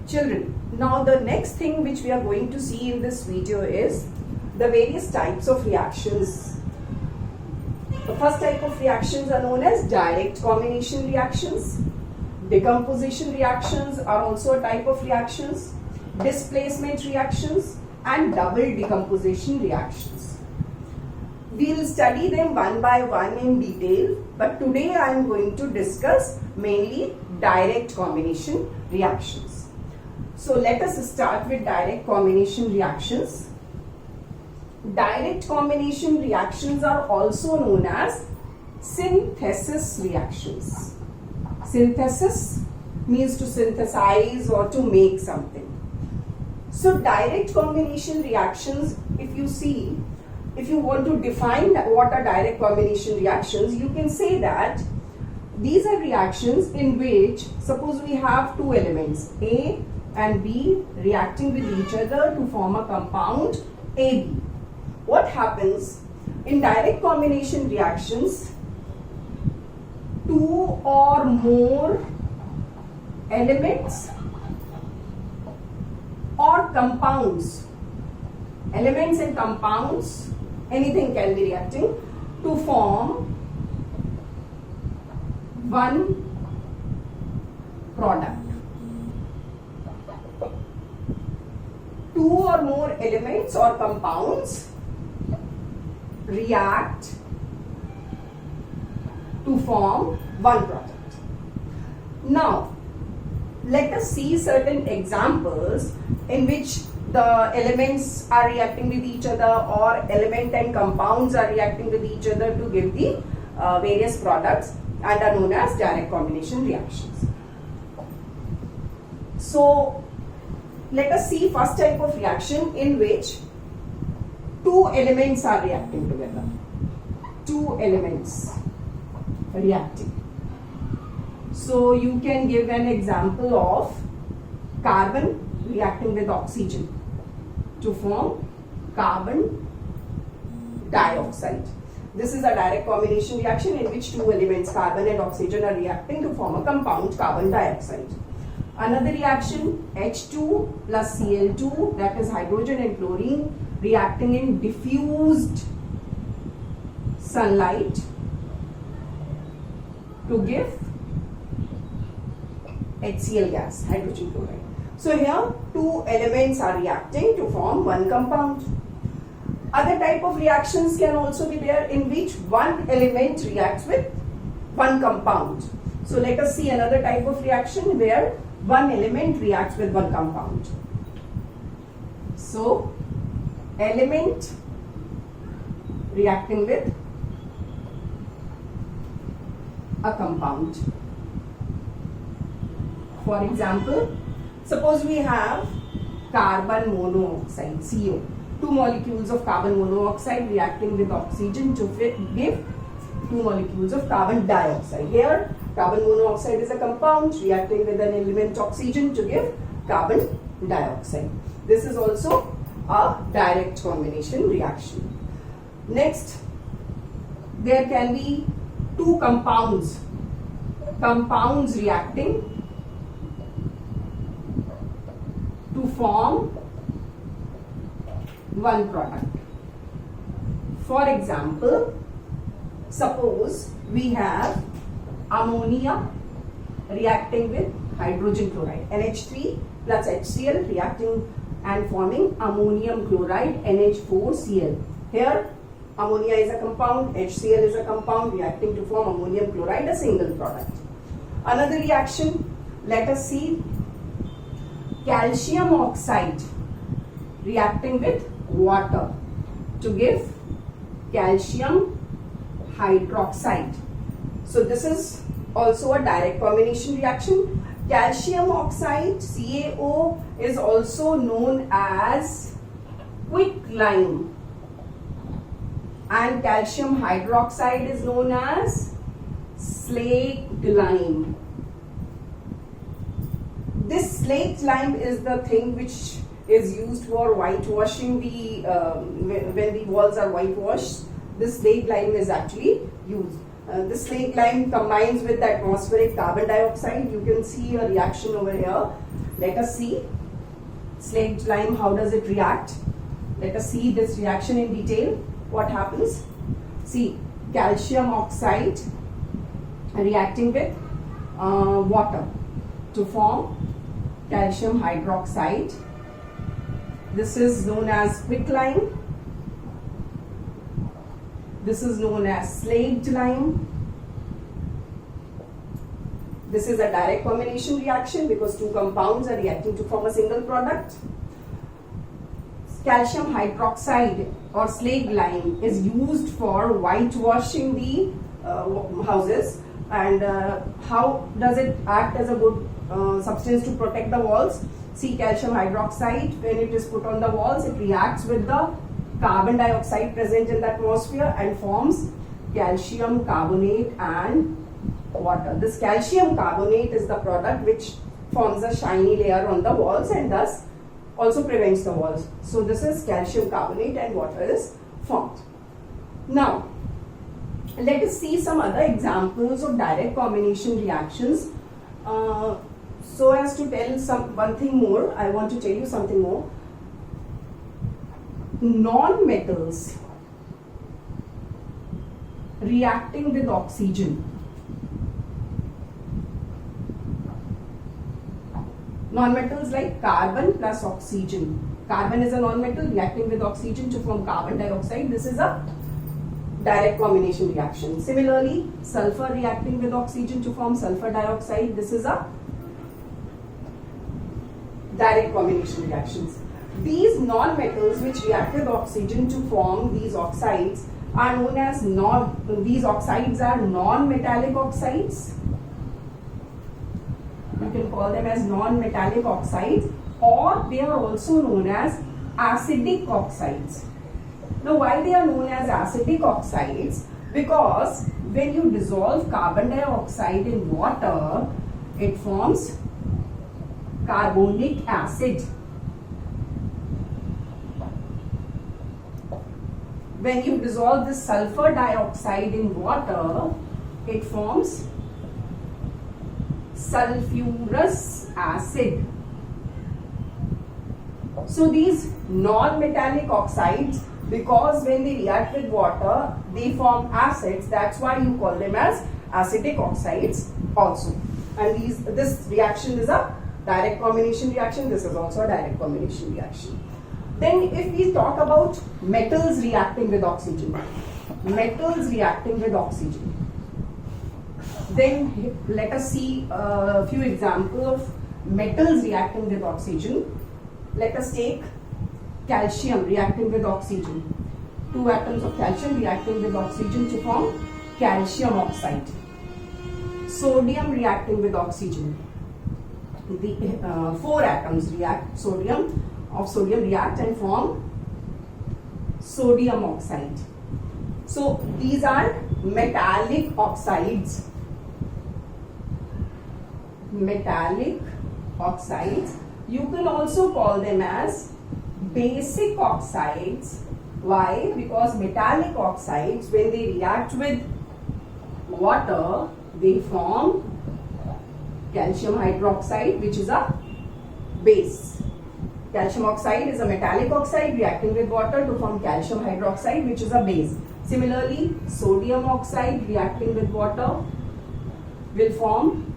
Children, now the next thing which we are going to see in this video is the various types of reactions. The first type of reactions are known as direct combination reactions. Decomposition reactions are also a type of reactions. Displacement reactions and double decomposition reactions. We will study them one by one in detail, but today I am going to discuss mainly direct combination reactions. So let us start with direct combination reactions. Direct combination reactions are also known as synthesis reactions. Synthesis means to synthesize or to make something. So direct combination reactions, if you want to define what are direct combination reactions, you can say that these are reactions in which, suppose we have two elements A and B reacting with each other to form a compound AB. What happens in direct combination reactions? Two or more elements or compounds, elements and compounds, anything can be reacting to form one product. Two or more elements or compounds react to form one product. Now, let us see certain examples in which the elements are reacting with each other or element and compounds are reacting with each other to give the various products and are known as direct combination reactions. So, let us see first type of reaction in which two elements are reacting together. Two elements reacting. So you can give an example of carbon reacting with oxygen to form carbon dioxide. This is a direct combination reaction in which two elements, carbon and oxygen, are reacting to form a compound, carbon dioxide. Another reaction, H2 plus Cl2, that is hydrogen and chlorine, reacting in diffused sunlight to give HCl gas, hydrogen chloride. So here two elements are reacting to form one compound. Other type of reactions can also be there in which one element reacts with one compound. So let us see another type of reaction where one element reacts with one compound. So element reacting with a compound. For example, suppose we have carbon monoxide, CO. Two molecules of carbon monoxide reacting with oxygen to give two molecules of carbon dioxide. Here, carbon monoxide is a compound reacting with an element oxygen to give carbon dioxide. This is also a direct combination reaction. Next, there can be two compounds reacting to form one product. For example, suppose we have ammonia reacting with hydrogen chloride, NH3 plus HCl reacting and forming ammonium chloride, NH4Cl. Here ammonia is a compound, HCl is a compound reacting to form ammonium chloride, a single product. Another reaction, let us see calcium oxide reacting with water to give calcium hydroxide. So this is also a direct combination reaction. Calcium oxide, CaO, is also known as quicklime, and calcium hydroxide is known as slaked lime. This slaked lime is the thing which is used for whitewashing when the walls are whitewashed. This slaked lime is actually used. This slaked lime combines with the atmospheric carbon dioxide. You can see a reaction over here Let us see slaked lime, how does it react? Let us see this reaction in detail. What happens? See, calcium oxide reacting with water to form calcium hydroxide. This is known as quicklime. This is known as slaked lime. This is a direct combination reaction because two compounds are reacting to form a single product. Calcium hydroxide or slaked lime is used for whitewashing the houses. And how does it act as a good substance to protect the walls? See, calcium hydroxide, when it is put on the walls, it reacts with the carbon dioxide present in the atmosphere and forms calcium carbonate and water. This calcium carbonate is the product which forms a shiny layer on the walls and thus also prevents the walls. So this is calcium carbonate and water is formed. Now, let us see some other examples of direct combination reactions. So as to tell one thing more, I want to tell you something more. Non-metals reacting with oxygen. Non-metals like carbon plus oxygen. Carbon is a non-metal reacting with oxygen to form carbon dioxide. This is a direct combination reaction. Similarly, sulfur reacting with oxygen to form sulfur dioxide. This is a direct combination reactions. These non-metals which react with oxygen to form these oxides are known as these oxides are non-metallic oxides. You can call them as non-metallic oxides, or they are also known as acidic oxides. Now, why they are known as acidic oxides? Because when you dissolve carbon dioxide in water, it forms carbonic acid. When you dissolve this sulfur dioxide in water, it forms sulfurous acid. So these non-metallic oxides, because when they react with water, they form acids. That's why you call them as acidic oxides also. And this reaction is a direct combination reaction. This is also a direct combination reaction. Then if we talk about metals reacting with oxygen, metals reacting with oxygen, then let us see a few examples of metals reacting with oxygen. Let us take calcium reacting with oxygen. Two atoms of calcium reacting with oxygen to form calcium oxide. Sodium reacting with oxygen. The four atoms react, sodium react and form sodium oxide. So these are metallic oxides. Metallic oxides. You can also call them as basic oxides. Why? Because metallic oxides, when they react with water, they form calcium hydroxide, which is a base. Calcium oxide is a metallic oxide reacting with water to form calcium hydroxide, which is a base. Similarly, sodium oxide reacting with water will form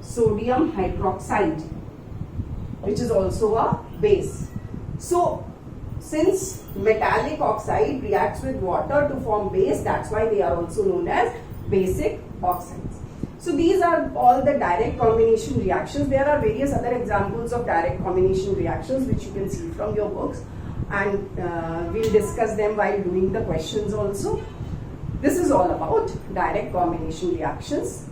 sodium hydroxide, which is also a base. So, since metallic oxide reacts with water to form base, that's why they are also known as basic oxides. So these are all the direct combination reactions. There are various other examples of direct combination reactions which you can see from your books, and we'll discuss them while doing the questions also. This is all about direct combination reactions.